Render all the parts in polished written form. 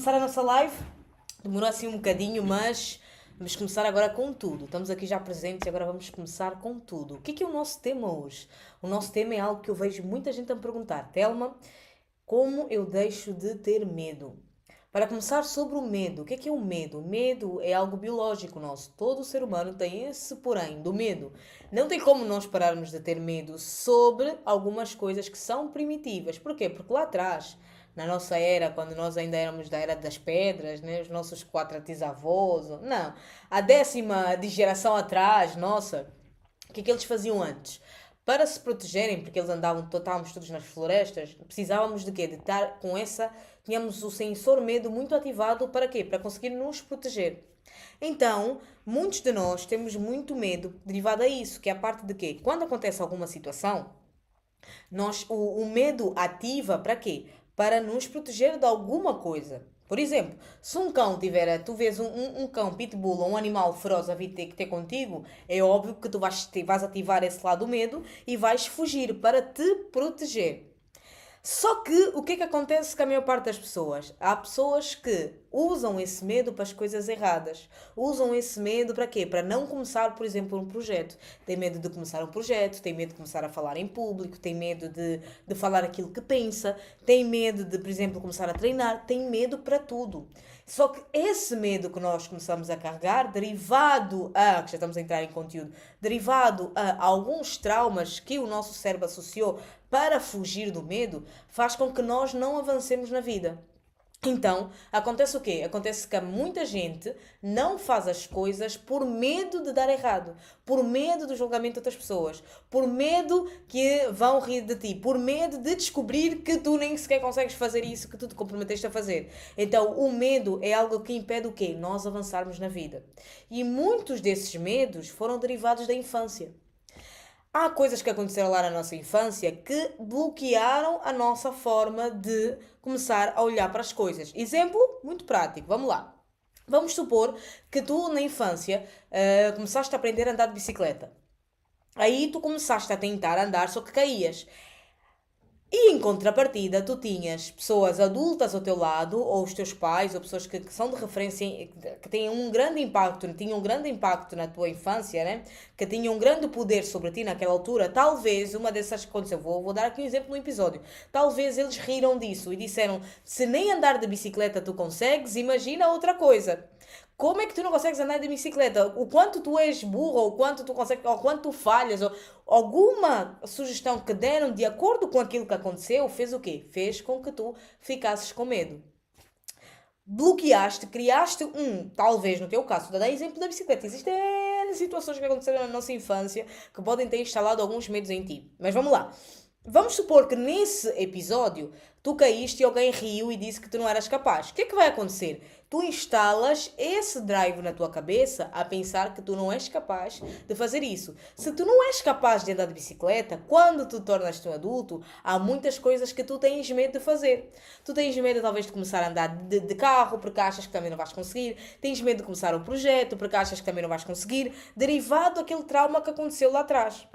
Começar a nossa live. Demorou assim um bocadinho, mas vamos começar agora com tudo. Estamos aqui já presentes e agora vamos começar com tudo. O que é o nosso tema hoje? O nosso tema é algo que eu vejo muita gente a me perguntar. Telma, como eu deixo de ter medo? Para começar sobre o medo, o que é o medo? O medo é algo biológico nosso. Todo ser humano tem esse porém do medo. Não tem como nós pararmos de ter medo sobre algumas coisas que são primitivas. Porquê? Porque lá atrás, na nossa era, quando nós ainda éramos da era das pedras, né? Os nossos quatro tisavós, não, a décima de geração atrás, nossa, o que é que eles faziam antes? Para se protegerem, porque eles estávamos todos nas florestas, precisávamos de quê? De estar com essa, tínhamos o sensor medo muito ativado para quê? Para conseguir nos proteger. Então, muitos de nós temos muito medo derivado a isso, que é a parte de quê? Quando acontece alguma situação, o medo ativa para quê? Para nos proteger de alguma coisa. Por exemplo, se um cão tiver, tu vês um cão pitbull ou um animal feroz a vir ter contigo, é óbvio que tu vais ativar esse lado do medo e vais fugir para te proteger. Só que o que é que acontece com a maior parte das pessoas? Há pessoas que usam esse medo para as coisas erradas. Usam esse medo para quê? Para não começar, por exemplo, um projeto. Tem medo de começar um projeto, tem medo de começar a falar em público, tem medo de falar aquilo que pensa, tem medo de, por exemplo, começar a treinar, tem medo para tudo. Só que esse medo que nós começamos a carregar, derivado a, que já estamos a entrar em conteúdo, derivado a alguns traumas que o nosso cérebro associou para fugir do medo, faz com que nós não avancemos na vida. Então, acontece o quê? Acontece que muita gente não faz as coisas por medo de dar errado, por medo do julgamento de outras pessoas, por medo que vão rir de ti, por medo de descobrir que tu nem sequer consegues fazer isso que tu te comprometeste a fazer. Então, o medo é algo que impede o quê? Nós avançarmos na vida. E muitos desses medos foram derivados da infância. Há coisas que aconteceram lá na nossa infância que bloquearam a nossa forma de começar a olhar para as coisas. Exemplo muito prático, vamos lá. Vamos supor que tu na infância começaste a aprender a andar de bicicleta. Aí tu começaste a tentar andar, só que caías. E em contrapartida, tu tinhas pessoas adultas ao teu lado, ou os teus pais, ou pessoas que são de referência, que têm um grande impacto, tinham um grande impacto na tua infância, né? Que tinham um grande poder sobre ti naquela altura. Talvez uma dessas que aconteceu, vou dar aqui um exemplo no episódio. Talvez eles riram disso e disseram: se nem andar de bicicleta tu consegues, imagina outra coisa. Como é que tu não consegues andar de bicicleta? O quanto tu és burro, ou o quanto tu consegues, ou quanto tu falhas, ou alguma sugestão que deram de acordo com aquilo que aconteceu, fez o quê? Fez com que tu ficasses com medo. Bloqueaste, criaste talvez no teu caso, vou dar exemplo da bicicleta. Existem situações que aconteceram na nossa infância que podem ter instalado alguns medos em ti. Mas vamos lá. Vamos supor que nesse episódio tu caíste e alguém riu e disse que tu não eras capaz. O que é que vai acontecer? Tu instalas esse drive na tua cabeça a pensar que tu não és capaz de fazer isso. Se tu não és capaz de andar de bicicleta, quando tu tornas-te um adulto, há muitas coisas que tu tens medo de fazer. Tu tens medo talvez de começar a andar de carro porque achas que também não vais conseguir. Tens medo de começar um projeto porque achas que também não vais conseguir, derivado daquele trauma que aconteceu lá atrás.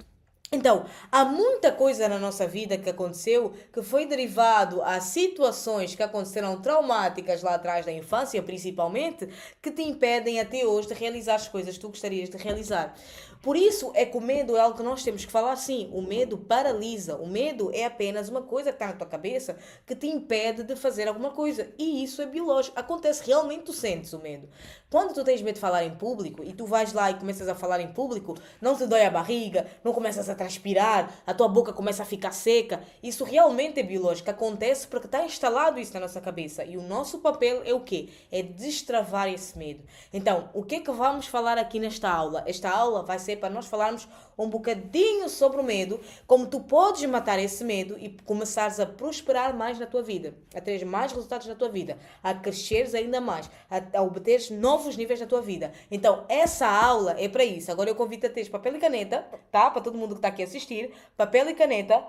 Então, há muita coisa na nossa vida que aconteceu que foi derivado a situações que aconteceram traumáticas lá atrás da infância, principalmente, que te impedem até hoje de realizar as coisas que tu gostarias de realizar. Por isso é que o medo é algo que nós temos que falar sim. O medo paralisa. O medo é apenas uma coisa que está na tua cabeça que te impede de fazer alguma coisa. E isso é biológico. Acontece realmente, tu sentes o medo. Quando tu tens medo de falar em público e tu vais lá e começas a falar em público, não te dói a barriga, não começas a transpirar, a tua boca começa a ficar seca. Isso realmente é biológico. Acontece porque está instalado isso na nossa cabeça. E o nosso papel é o quê? É destravar esse medo. Então, o que é que vamos falar aqui nesta aula? Esta aula vai ser para nós falarmos um bocadinho sobre o medo, como tu podes matar esse medo e começares a prosperar mais na tua vida, a teres mais resultados na tua vida, a cresceres ainda mais, a obteres novos níveis na tua vida. Então, essa aula é para isso. Agora eu convido a teres papel e caneta, tá? Para todo mundo que está aqui a assistir, papel e caneta,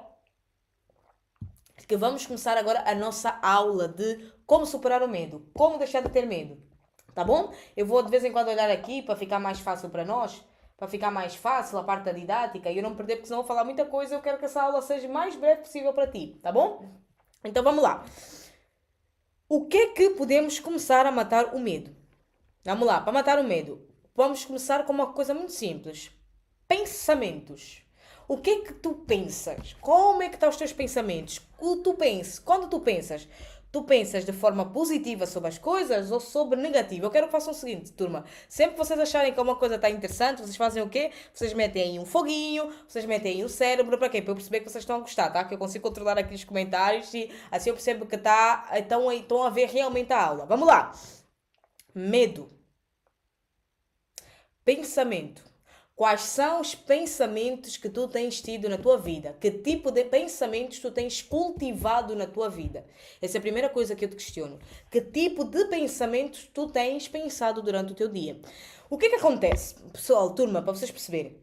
que vamos começar agora a nossa aula de como superar o medo, como deixar de ter medo. Tá bom? Eu vou de vez em quando olhar aqui para ficar mais fácil para nós, para ficar mais fácil a parte da didática e eu não me perder, porque senão vou falar muita coisa. Eu quero que essa aula seja o mais breve possível para ti, tá bom? Então vamos lá. O que é que podemos começar a matar o medo? Vamos lá, para matar o medo, vamos começar com uma coisa muito simples. Pensamentos. O que é que tu pensas? Como é que estão os teus pensamentos? Quando tu pensas de forma positiva sobre as coisas ou sobre negativa? Eu quero que façam o seguinte, turma. Sempre que vocês acharem que uma coisa está interessante, vocês fazem o quê? Vocês metem aí um foguinho, vocês metem aí o cérebro, para quê? Para eu perceber que vocês estão a gostar, tá? Que eu consigo controlar aqui os comentários e assim eu percebo que estão a ver realmente a aula. Vamos lá. Medo. Pensamento. Quais são os pensamentos que tu tens tido na tua vida? Que tipo de pensamentos tu tens cultivado na tua vida? Essa é a primeira coisa que eu te questiono. Que tipo de pensamentos tu tens pensado durante o teu dia? O que é que acontece? Pessoal, turma, para vocês perceberem.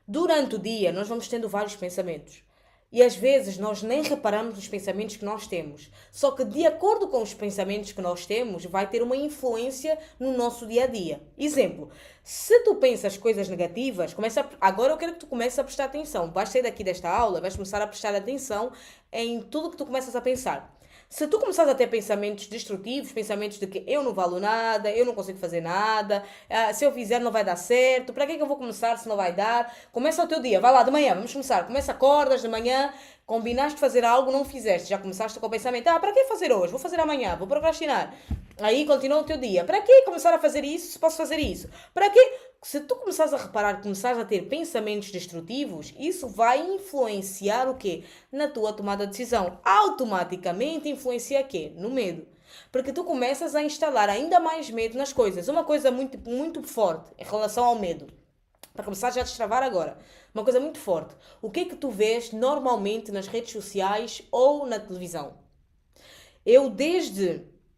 Durante o dia, nós vamos tendo vários pensamentos. E às vezes nós nem reparamos nos pensamentos que nós temos. Só que de acordo com os pensamentos que nós temos, vai ter uma influência no nosso dia a dia. Exemplo, se tu pensas coisas negativas, agora eu quero que tu comeces a prestar atenção. Vais sair daqui desta aula, vais começar a prestar atenção em tudo que tu começas a pensar. Se tu começares a ter pensamentos destrutivos, pensamentos de que eu não valo nada, eu não consigo fazer nada, se eu fizer não vai dar certo, para que é que eu vou começar se não vai dar? Começa o teu dia, vai lá de manhã, vamos começar. Começa, acordas de manhã, combinaste fazer algo, não fizeste, já começaste com o pensamento, para que fazer hoje? Vou fazer amanhã, vou procrastinar. Aí continua o teu dia. Para que começar a fazer isso se posso fazer isso? Para que? Se tu começares a reparar, começares a ter pensamentos destrutivos, isso vai influenciar o quê? Na tua tomada de decisão. Automaticamente influencia o quê? No medo. Porque tu começas a instalar ainda mais medo nas coisas. Uma coisa muito, muito forte em relação ao medo. Para começar já a destravar agora. Uma coisa muito forte. O que é que tu vês normalmente nas redes sociais ou na televisão?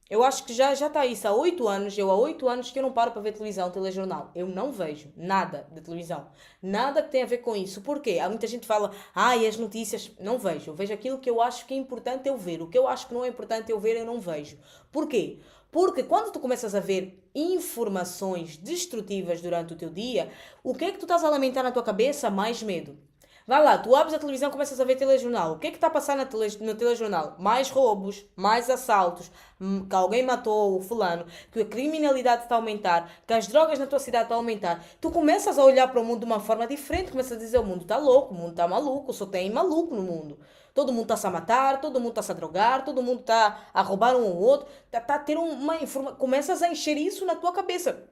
Eu acho que já está isso há 8 anos. Há 8 anos que eu não paro para ver televisão, telejornal. Eu não vejo nada de televisão. Nada que tenha a ver com isso. Porquê? Há muita gente que fala, e as notícias. Não vejo. Eu vejo aquilo que eu acho que é importante eu ver. O que eu acho que não é importante eu ver, eu não vejo. Porquê? Porque quando tu começas a ver informações destrutivas durante o teu dia, o que é que tu estás a lamentar na tua cabeça? Mais medo. Vai lá, tu abres a televisão e começas a ver telejornal. O que é que está a passar no telejornal? Mais roubos, mais assaltos, que alguém matou o fulano, que a criminalidade está a aumentar, que as drogas na tua cidade estão a aumentar. Tu começas a olhar para o mundo de uma forma diferente, começas a dizer, o mundo está louco, o mundo está maluco, só tem maluco no mundo. Todo mundo está-se a matar, todo mundo está-se a drogar, todo mundo está a roubar um ao outro. Está a ter uma informação. Começas a encher isso na tua cabeça.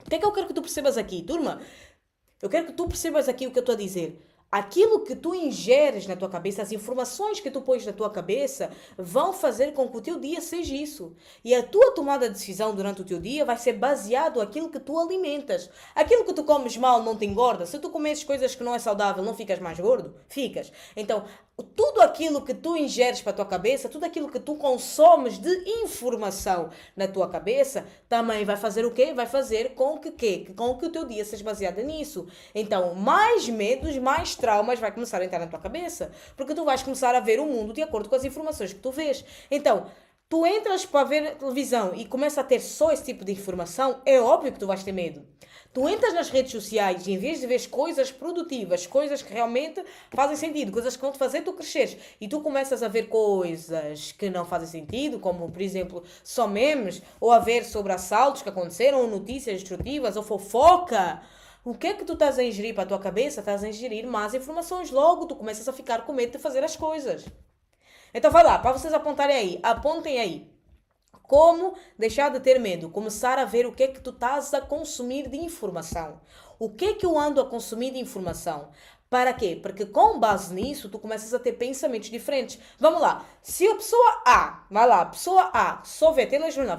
O que é que eu quero que tu percebas aqui, turma? Eu quero que tu percebas aqui o que eu estou a dizer. Aquilo que tu ingeres na tua cabeça, as informações que tu pões na tua cabeça, vão fazer com que o teu dia seja isso. E a tua tomada de decisão durante o teu dia vai ser baseado naquilo que tu alimentas. Aquilo que tu comes mal não te engorda. Se tu comes coisas que não é saudável, não ficas mais gordo? Ficas. Então, tudo aquilo que tu ingeres para a tua cabeça, tudo aquilo que tu consomes de informação na tua cabeça, também vai fazer o quê? Vai fazer com que o teu dia seja baseado nisso. Então, mais medos, mais traumas vai começar a entrar na tua cabeça, porque tu vais começar a ver o mundo de acordo com as informações que tu vês. Então, tu entras para ver televisão e começa a ter só esse tipo de informação, é óbvio que tu vais ter medo. Tu entras nas redes sociais e em vez de ver coisas produtivas, coisas que realmente fazem sentido, coisas que vão te fazer tu cresceres, e tu começas a ver coisas que não fazem sentido, como por exemplo só memes, ou a ver sobre assaltos que aconteceram, ou notícias destrutivas, ou fofoca. O que é que tu estás a ingerir para a tua cabeça? Estás a ingerir más informações. Logo, tu começas a ficar com medo de fazer as coisas. Então vai lá, para vocês apontarem aí. Apontem aí. Como deixar de ter medo? Começar a ver o que é que tu estás a consumir de informação. O que é que eu ando a consumir de informação? Para quê? Porque com base nisso, tu começas a ter pensamentos diferentes. Vamos lá. Se a pessoa A, vai lá, pessoa A, só vê telejornal,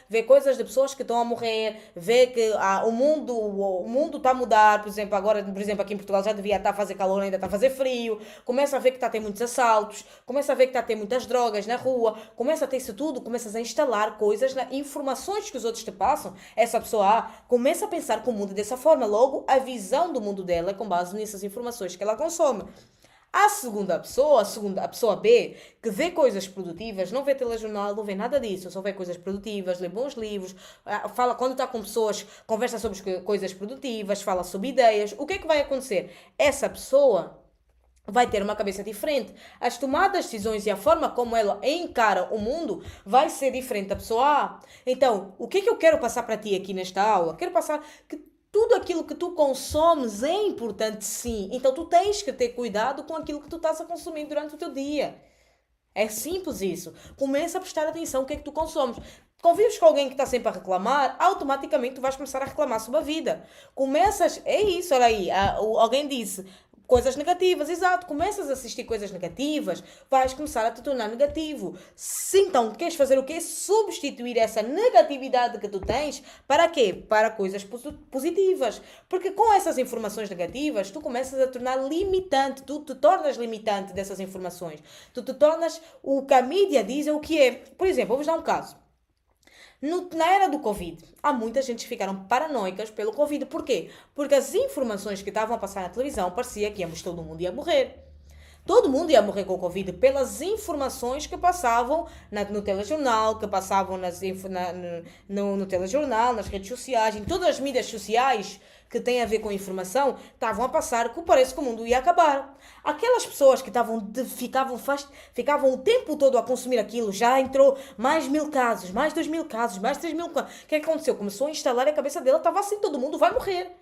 vê coisas de pessoas que estão a morrer, vê que o mundo está a mudar, por exemplo, agora, por exemplo, aqui em Portugal já devia estar a fazer calor, ainda está a fazer frio, começa a ver que está a ter muitos assaltos, começa a ver que está a ter muitas drogas na rua, começa a ter isso tudo, começas a instalar coisas, informações que os outros te passam, essa pessoa A começa a pensar com o mundo dessa forma, logo a visão do mundo dela é com base nessas informações que ela consome. A segunda pessoa, a pessoa B, que vê coisas produtivas, não vê telejornal, não vê nada disso, só vê coisas produtivas, lê bons livros, fala quando está com pessoas, conversa sobre coisas produtivas, fala sobre ideias. O que é que vai acontecer? Essa pessoa vai ter uma cabeça diferente. As tomadas de decisões e a forma como ela encara o mundo vai ser diferente da pessoa A. Então, o que é que eu quero passar para ti aqui nesta aula? Quero passar que tudo aquilo que tu consomes é importante, sim. Então, tu tens que ter cuidado com aquilo que tu estás a consumir durante o teu dia. É simples isso. Começa a prestar atenção no que é que tu consomes. Convives com alguém que está sempre a reclamar, automaticamente tu vais começar a reclamar sobre a vida. Começas, é isso, olha aí, alguém disse coisas negativas, exato, começas a assistir coisas negativas, vais começar a te tornar negativo. Se então queres fazer o quê? Substituir essa negatividade que tu tens para quê? Para coisas positivas. Porque com essas informações negativas, tu começas a tornar limitante, tu te tornas limitante dessas informações. Tu te tornas o que a mídia diz é o que é. Por exemplo, vou-vos dar um caso. Na era do Covid, há muita gente que ficaram paranoicas pelo Covid. Porquê? Porque as informações que estavam a passar na televisão parecia que todo mundo ia morrer. Todo mundo ia morrer com o Covid pelas informações que passavam no telejornal, que passavam no telejornal, nas redes sociais, em todas as mídias sociais que têm a ver com informação, estavam a passar que parece que o mundo ia acabar. Aquelas pessoas que ficavam o tempo todo a consumir aquilo, já entrou mais 1.000 casos, mais 2.000 casos, mais 3.000 casos. O que é que aconteceu? Começou a instalar a cabeça dela, estava assim, todo mundo vai morrer.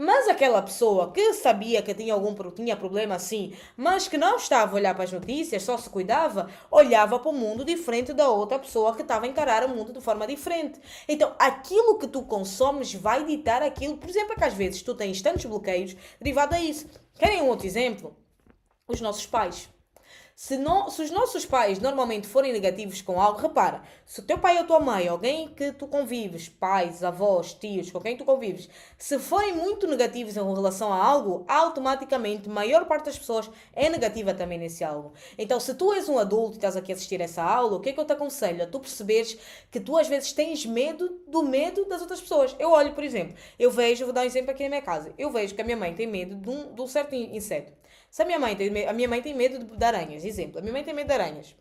Mas aquela pessoa que sabia que tinha problema assim, mas que não estava a olhar para as notícias, só se cuidava, olhava para o mundo diferente da outra pessoa que estava a encarar o mundo de forma diferente. Então, aquilo que tu consomes vai ditar aquilo. Por exemplo, é que às vezes tu tens tantos bloqueios derivado a isso. Querem um outro exemplo? Os nossos pais. Se os nossos pais normalmente forem negativos com algo, repara, se o teu pai ou a tua mãe, alguém que tu convives, pais, avós, tios, com quem tu convives, se forem muito negativos em relação a algo, automaticamente a maior parte das pessoas é negativa também nesse algo. Então, se tu és um adulto e estás aqui a assistir essa aula, o que é que eu te aconselho? A tu perceberes que tu às vezes tens medo do medo das outras pessoas. Eu olho, por exemplo, vou dar um exemplo aqui na minha casa, eu vejo que a minha mãe tem medo de um certo inseto. Se a minha mãe tem medo de aranhas, exemplo, a minha mãe tem medo de aranhas.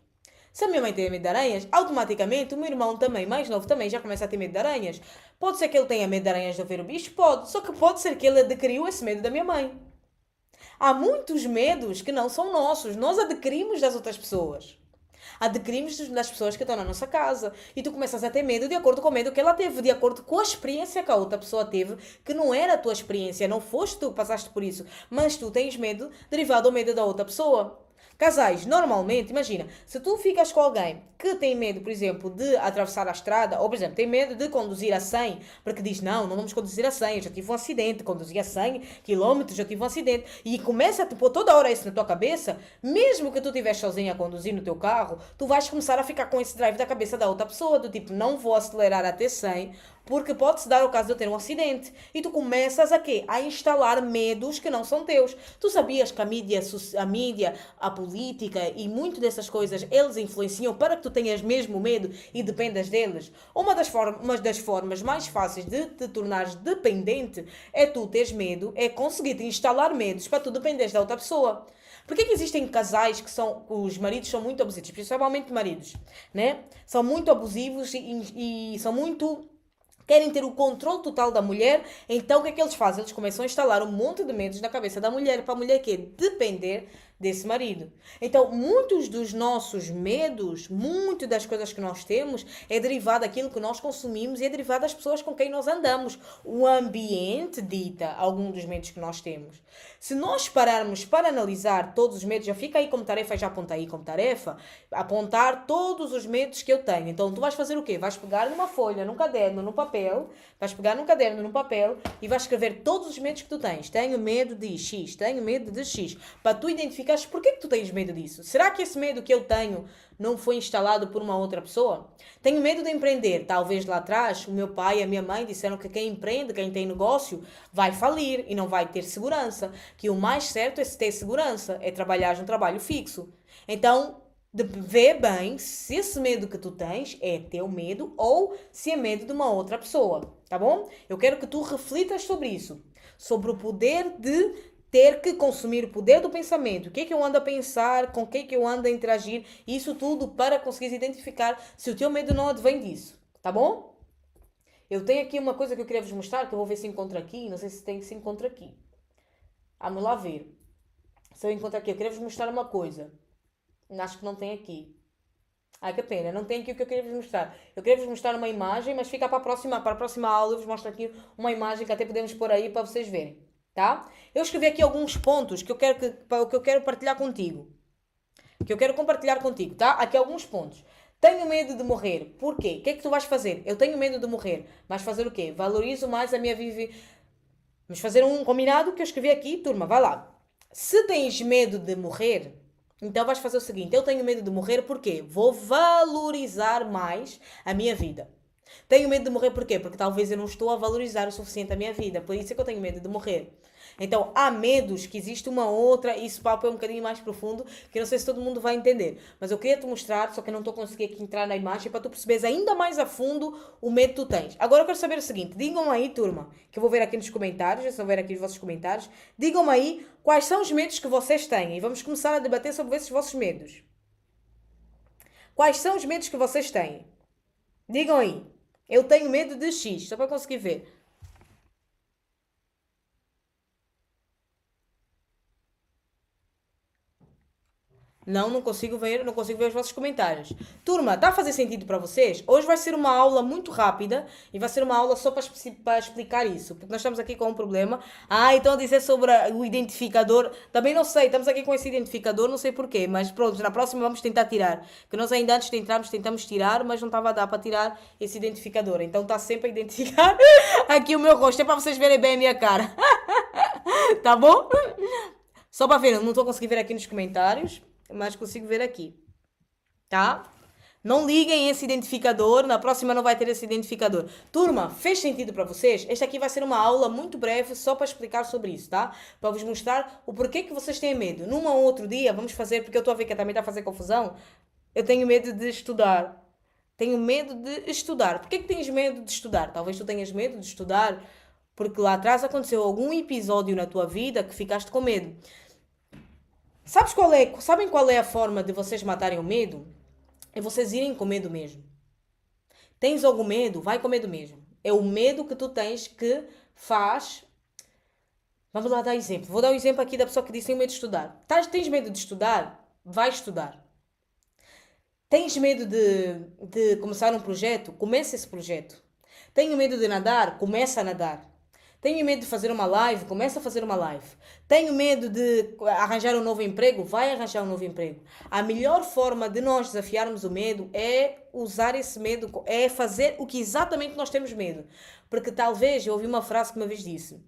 Se a minha mãe tem medo de aranhas, automaticamente o meu irmão também, mais novo também, já começa a ter medo de aranhas. Pode ser que ele tenha medo de aranhas de ver o bicho? Pode. Só que pode ser que ele adquiriu esse medo da minha mãe. Há muitos medos que não são nossos. Nós adquirimos das outras pessoas. Adquirimos das pessoas que estão na nossa casa. E tu começas a ter medo de acordo com o medo que ela teve, de acordo com a experiência que a outra pessoa teve, que não era a tua experiência, não foste tu que passaste por isso, mas tu tens medo derivado ao medo da outra pessoa. Casais, normalmente, imagina, se tu ficas com alguém que tem medo, por exemplo, de atravessar a estrada, ou, por exemplo, tem medo de conduzir a 100, porque diz, não vamos conduzir a 100, eu já tive um acidente, conduzi a 100 quilómetros, já tive um acidente, e começa a te pôr toda hora isso na tua cabeça, mesmo que tu estiveres sozinho a conduzir no teu carro, tu vais começar a ficar com esse drive da cabeça da outra pessoa, do tipo, não vou acelerar até 100, porque pode-se dar o caso de eu ter um acidente. E tu começas a quê? A instalar medos que não são teus. Tu sabias que a política e muito dessas coisas, eles influenciam para que tu tenhas mesmo medo e dependas deles? Uma das formas mais fáceis de te tornares dependente é tu teres medo, é conseguir te instalar medos para tu dependeres da outra pessoa. Porquê que existem casais os maridos são muito abusivos, principalmente maridos, né? São muito abusivos e são muito querem ter o controle total da mulher, então o que é que eles fazem? Eles começam a instalar um monte de medos na cabeça da mulher, para a mulher que depender desse marido. Então, muitos dos nossos medos, muito das coisas que nós temos, é derivado daquilo que nós consumimos e é derivado das pessoas com quem nós andamos. O ambiente dita algum dos medos que nós temos. Se nós pararmos para analisar todos os medos, já fica aí como tarefa, já aponta aí como tarefa, apontar todos os medos que eu tenho. Então, tu vais fazer o quê? Vais pegar numa folha, num caderno, num papel, e vais escrever todos os medos que tu tens. Tenho medo de X, tenho medo de X, para tu identificar porquê que tu tens medo disso. Será que esse medo que eu tenho não foi instalado por uma outra pessoa? Tenho medo de empreender. Talvez lá atrás o meu pai e a minha mãe disseram que quem empreende, quem tem negócio, vai falir e não vai ter segurança. Que o mais certo é se ter segurança, é trabalhar num trabalho fixo. Então, vê bem se esse medo que tu tens é teu medo ou se é medo de uma outra pessoa, tá bom? Eu quero que tu reflitas sobre isso, sobre o poder de ter que consumir o poder do pensamento. O que é que eu ando a pensar, com o que é que eu ando a interagir, isso tudo para conseguires identificar se o teu medo não advém disso, tá bom? Eu tenho aqui uma coisa que eu queria vos mostrar, que eu vou ver se encontro aqui, não sei se tem que se encontra aqui. Vamos lá ver. Se eu encontrar aqui, eu queria vos mostrar uma coisa. Acho que não tem aqui. Ai, que pena, não tem aqui o que eu queria vos mostrar. Eu queria vos mostrar uma imagem, mas fica para a próxima aula. Eu vos mostro aqui uma imagem que até podemos pôr aí para vocês verem, tá? Eu escrevi aqui alguns pontos que eu quero partilhar contigo. Que eu quero compartilhar contigo, tá? Aqui alguns pontos. Tenho medo de morrer. Por quê? O que é que tu vais fazer? Eu tenho medo de morrer. Mas fazer o quê? Valorizo mais a minha vida. Vamos fazer um combinado que eu escrevi aqui, turma. Vai lá. Se tens medo de morrer, então vais fazer o seguinte: eu tenho medo de morrer porque vou valorizar mais a minha vida. Tenho medo de morrer porquê? Porque talvez eu não estou a valorizar o suficiente a minha vida. Por isso é que eu tenho medo de morrer. Então, há medos que existe uma outra, e esse papo é um bocadinho mais profundo, que eu não sei se todo mundo vai entender. Mas eu queria te mostrar, só que eu não estou conseguindo aqui entrar na imagem, para tu perceberes ainda mais a fundo o medo que tu tens. Agora eu quero saber o seguinte, digam aí, turma, que eu vou ver aqui nos comentários, eu só ver aqui os vossos comentários, digam aí quais são os medos que vocês têm, e vamos começar a debater sobre esses vossos medos. Quais são os medos que vocês têm? Digam aí. Eu tenho medo de X, só para conseguir ver. Não consigo ver, não consigo ver os vossos comentários. Turma, está a fazer sentido para vocês? Hoje vai ser uma aula muito rápida e vai ser uma aula só para explicar isso, porque nós estamos aqui com um problema. Então a dizer sobre o identificador, também não sei, estamos aqui com esse identificador, não sei porquê, mas pronto, na próxima vamos tentar tirar. Que nós ainda antes de entrarmos tentamos tirar, mas não estava a dar para tirar esse identificador. Então está sempre a identificar aqui o meu rosto, é para vocês verem bem a minha cara. Tá bom? Só para ver, não estou a conseguir ver aqui nos comentários, mas consigo ver aqui, tá? Não liguem esse identificador, na próxima não vai ter esse identificador. Turma, fez sentido para vocês? Esta aqui vai ser uma aula muito breve só para explicar sobre isso, tá? Para vos mostrar o porquê que vocês têm medo. Num ou outro dia, vamos fazer, porque eu estou a ver que também está a fazer confusão, eu tenho medo de estudar. Tenho medo de estudar. Porquê que tens medo de estudar? Talvez tu tenhas medo de estudar porque lá atrás aconteceu algum episódio na tua vida que ficaste com medo. Sabem qual é a forma de vocês matarem o medo? É vocês irem com medo mesmo. Tens algum medo? Vai com medo mesmo. É o medo que tu tens que faz. Vamos lá dar exemplo. Vou dar um exemplo aqui da pessoa que disse tenho medo de estudar. Tens medo de estudar? Vai estudar. Tens medo de começar um projeto? Começa esse projeto. Tenho medo de nadar? Começa a nadar. Tenho medo de fazer uma live? Começa a fazer uma live. Tenho medo de arranjar um novo emprego? Vai arranjar um novo emprego. A melhor forma de nós desafiarmos o medo é usar esse medo, é fazer o que exatamente nós temos medo. Porque talvez, eu ouvi uma frase que uma vez disse,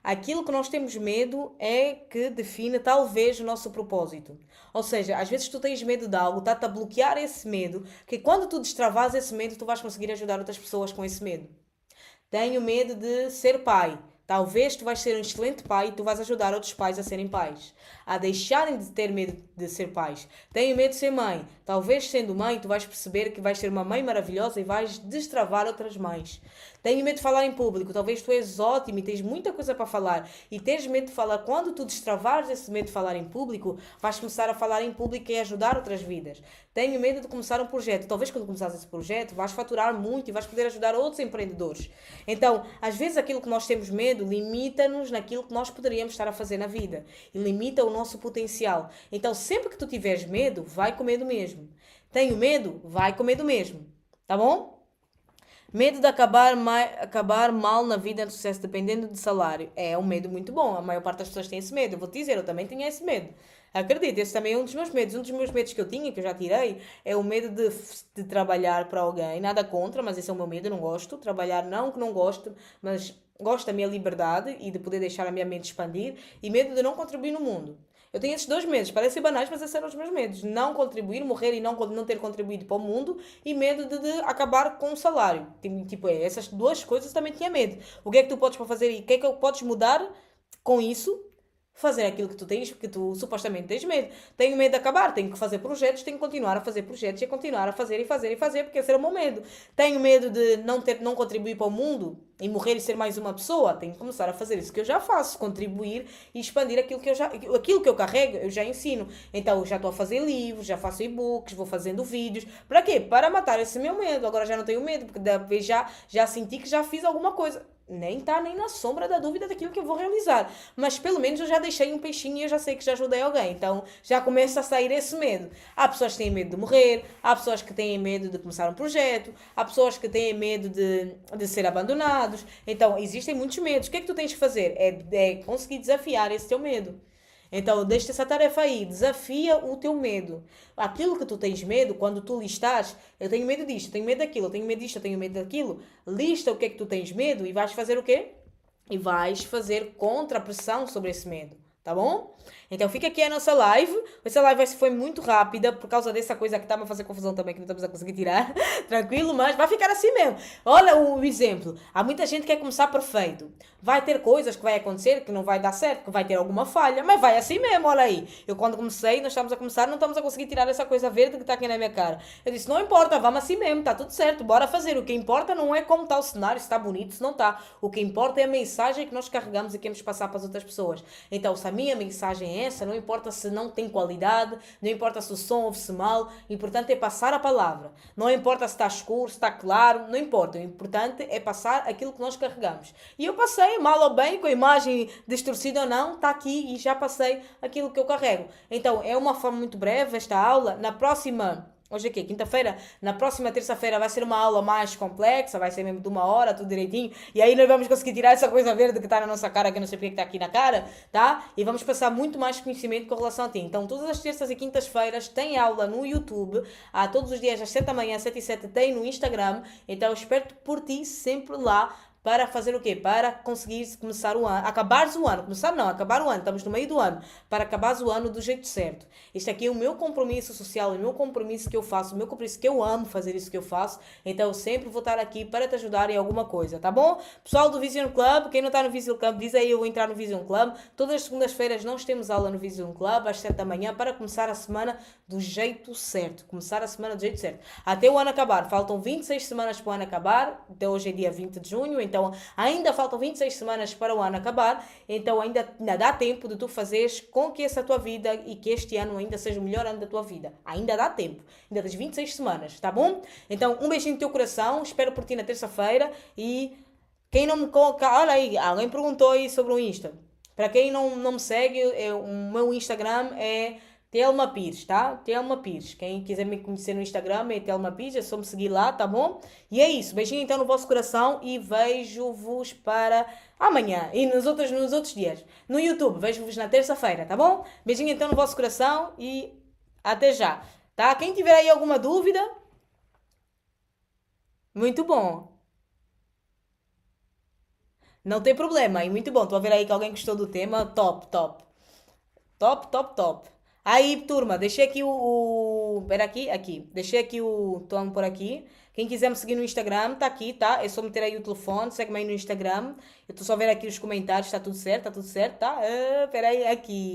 aquilo que nós temos medo é que define talvez o nosso propósito. Ou seja, às vezes tu tens medo de algo, está-te a bloquear esse medo, que quando tu destravas esse medo, tu vais conseguir ajudar outras pessoas com esse medo. Tenho medo de ser pai. Talvez tu vais ser um excelente pai e tu vais ajudar outros pais a serem pais. A deixarem de ter medo de ser pais. Tenho medo de ser mãe. Talvez sendo mãe tu vais perceber que vais ser uma mãe maravilhosa e vais destravar outras mães. Tenho medo de falar em público. Talvez tu és ótimo e tens muita coisa para falar. E tens medo de falar. Quando tu destravares esse medo de falar em público, vais começar a falar em público e ajudar outras vidas. Tenho medo de começar um projeto. Talvez quando começares esse projeto vais faturar muito e vais poder ajudar outros empreendedores. Então, às vezes aquilo que nós temos medo limita-nos naquilo que nós poderíamos estar a fazer na vida. E limita o nosso potencial. Então, sempre que tu tiveres medo, vai com medo mesmo. Tenho medo? Vai com medo mesmo. Tá bom? Medo de acabar mal na vida de sucesso, dependendo do salário. É um medo muito bom. A maior parte das pessoas tem esse medo. Eu vou te dizer, eu também tinha esse medo. Acredito, esse também é um dos meus medos. Um dos meus medos que eu tinha, que eu já tirei, é o medo de trabalhar para alguém. Nada contra, mas esse é o meu medo. Eu não gosto. Trabalhar não que não gosto, mas gosto da minha liberdade e de poder deixar a minha mente expandir. E medo de não contribuir no mundo. Eu tenho esses dois medos, parecem banais, mas esses eram os meus medos. Não contribuir, morrer e não ter contribuído para o mundo, e medo de acabar com o salário. Tipo, essas duas coisas também tinha medo. O que é que tu podes fazer e o que é que podes mudar com isso? Fazer aquilo que tu tens, porque tu supostamente tens medo. Tenho medo de acabar, tenho que fazer projetos, tenho que continuar a fazer projetos e continuar a fazer e fazer e fazer, porque esse era o meu medo. Tenho medo de não contribuir para o mundo. e morrer e ser mais uma pessoa. Tenho que começar a fazer isso que eu já faço, contribuir e expandir aquilo que eu carrego, eu já ensino. Então, eu já estou a fazer livros, já faço e-books, vou fazendo vídeos. Para quê? Para matar esse meu medo. Agora já não tenho medo, porque da vez já senti que já fiz alguma coisa. Nem está nem na sombra da dúvida daquilo que eu vou realizar. Mas pelo menos eu já deixei um peixinho e eu já sei que já ajudei alguém. Então já começa a sair esse medo. Há pessoas que têm medo de morrer, há pessoas que têm medo de começar um projeto, há pessoas que têm medo de ser abandonados. Então existem muitos medos. O que é que tu tens que fazer? É conseguir desafiar esse teu medo. Então, deixa essa tarefa aí, desafia o teu medo. Aquilo que tu tens medo, quando tu listas, eu tenho medo disto, eu tenho medo daquilo, eu tenho medo disto, eu tenho medo daquilo, lista o que é que tu tens medo e vais fazer o quê? E vais fazer contra-pressão sobre esse medo, tá bom? Então fica aqui a nossa live. Essa live foi muito rápida por causa dessa coisa que está-me a fazer confusão também, que não estamos a conseguir tirar. Tranquilo, mas vai ficar assim mesmo. Olha o exemplo. Há muita gente que quer começar perfeito. Vai ter coisas que vai acontecer que não vai dar certo, que vai ter alguma falha, mas vai assim mesmo, olha aí. Eu quando comecei, nós estamos a começar, não estamos a conseguir tirar essa coisa verde que está aqui na minha cara. Eu disse, não importa, vamos assim mesmo, está tudo certo, bora fazer. O que importa não é como está o cenário, se está bonito, se não está. O que importa é a mensagem que nós carregamos e queremos passar para as outras pessoas. Então, se a minha mensagem é essa, não importa se não tem qualidade, não importa se o som ouve-se mal, o importante é passar a palavra. Não importa se está escuro, se está claro, não importa. O importante é passar aquilo que nós carregamos. E eu passei, mal ou bem, com a imagem distorcida ou não, está aqui e já passei aquilo que eu carrego. Então, é uma forma muito breve esta aula. Na próxima... Hoje é quê? Quinta-feira? Na próxima terça-feira vai ser uma aula mais complexa, vai ser mesmo de 1 hora, tudo direitinho. E aí nós vamos conseguir tirar essa coisa verde que está na nossa cara, que eu não sei porque que está aqui na cara, tá? E vamos passar muito mais conhecimento com relação a ti. Então, todas as terças e quintas-feiras tem aula no YouTube, todos os dias às 7 da manhã, 7 e 7 tem no Instagram. Então, eu espero por ti sempre lá. Para fazer o quê? Para conseguir começar o ano, acabares o ano, começar não, acabar o ano, estamos no meio do ano, para acabares o ano do jeito certo. Este aqui é o meu compromisso social, o meu compromisso que eu faço, o meu compromisso que eu amo fazer isso que eu faço, então eu sempre vou estar aqui para te ajudar em alguma coisa, tá bom? Pessoal do Vision Club, quem não está no Vision Club, diz aí eu vou entrar no Vision Club. Todas as segundas-feiras nós temos aula no Vision Club, às 7 da manhã, para começar a semana do jeito certo. Começar a semana do jeito certo. Até o ano acabar, faltam 26 semanas para o ano acabar, até hoje é dia 20 de junho, então ainda faltam 26 semanas para o ano acabar, então ainda dá tempo de tu fazeres com que essa tua vida e que este ano ainda seja o melhor ano da tua vida. Ainda dá tempo, ainda tens 26 semanas, tá bom? Então um beijinho no teu coração, espero por ti na terça-feira e quem não me... Olha aí, alguém perguntou aí sobre o Insta. Para quem não me segue, o meu Instagram é Telma Pires, tá? Telma Pires. Quem quiser me conhecer no Instagram é Telma Pires, é só me seguir lá, tá bom? E é isso. Beijinho então no vosso coração e vejo-vos para amanhã e nos outros dias. No YouTube, vejo-vos na terça-feira, tá bom? Beijinho então no vosso coração e até já, tá? Quem tiver aí alguma dúvida, muito bom. Não tem problema, e muito bom. Estou a ver aí que alguém gostou do tema. Top, top. Top, top, top. Aí, turma, deixei aqui Pera aqui, aqui. Deixei aqui o tom por aqui. Quem quiser me seguir no Instagram, tá aqui, tá? É só meter aí o telefone, segue-me aí no Instagram. Eu estou só a ver aqui os comentários, tá tudo certo, tá? Pera aí,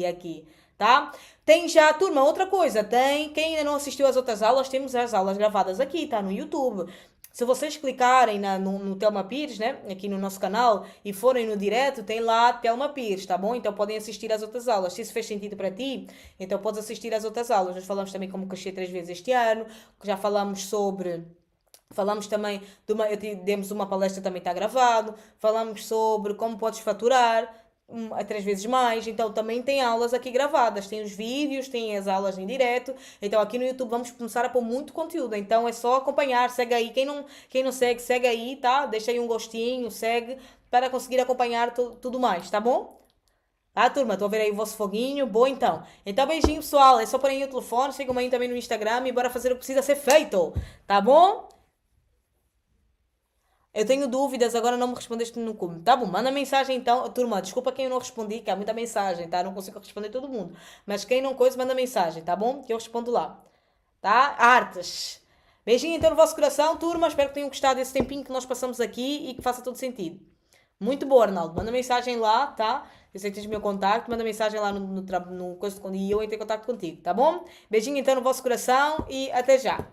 aqui, tá? Tem já, turma, outra coisa, quem ainda não assistiu às outras aulas, temos as aulas gravadas aqui, tá? No YouTube. Se vocês clicarem no Telma Pires, né? Aqui no nosso canal e forem no direto, tem lá Telma Pires, tá bom? Então podem assistir às outras aulas. Se isso fez sentido para ti, então podes assistir às outras aulas. Nós falamos também como crescer 3 vezes este ano, já falamos sobre... Falamos também, demos uma palestra também está gravado, falamos sobre como podes faturar a 3 vezes mais, então também tem aulas aqui gravadas, tem os vídeos, tem as aulas em direto, então aqui no YouTube vamos começar a pôr muito conteúdo, então é só acompanhar, segue aí, quem não segue, segue aí, tá? Deixa aí um gostinho, segue, para conseguir acompanhar tudo mais, tá bom? Turma, estou a ver aí o vosso foguinho. Boa, então. Então, beijinho, pessoal. É só pôr aí o telefone, sigam aí também no Instagram e bora fazer o que precisa ser feito. Tá bom? Eu tenho dúvidas, agora não me respondeste no como. Tá bom, manda mensagem então. Turma, desculpa quem eu não respondi, que há muita mensagem, tá? Não consigo responder todo mundo. Mas quem não coisa, manda mensagem, tá bom? Que eu respondo lá. Tá? Artes. Beijinho então no vosso coração, turma. Espero que tenham gostado desse tempinho que nós passamos aqui e que faça todo sentido. Muito boa, Arnaldo. Manda mensagem lá, tá? Eu sei que tens o meu contacto, manda mensagem lá no coisa e eu entro em contacto contigo, tá bom? Beijinho então no vosso coração e até já.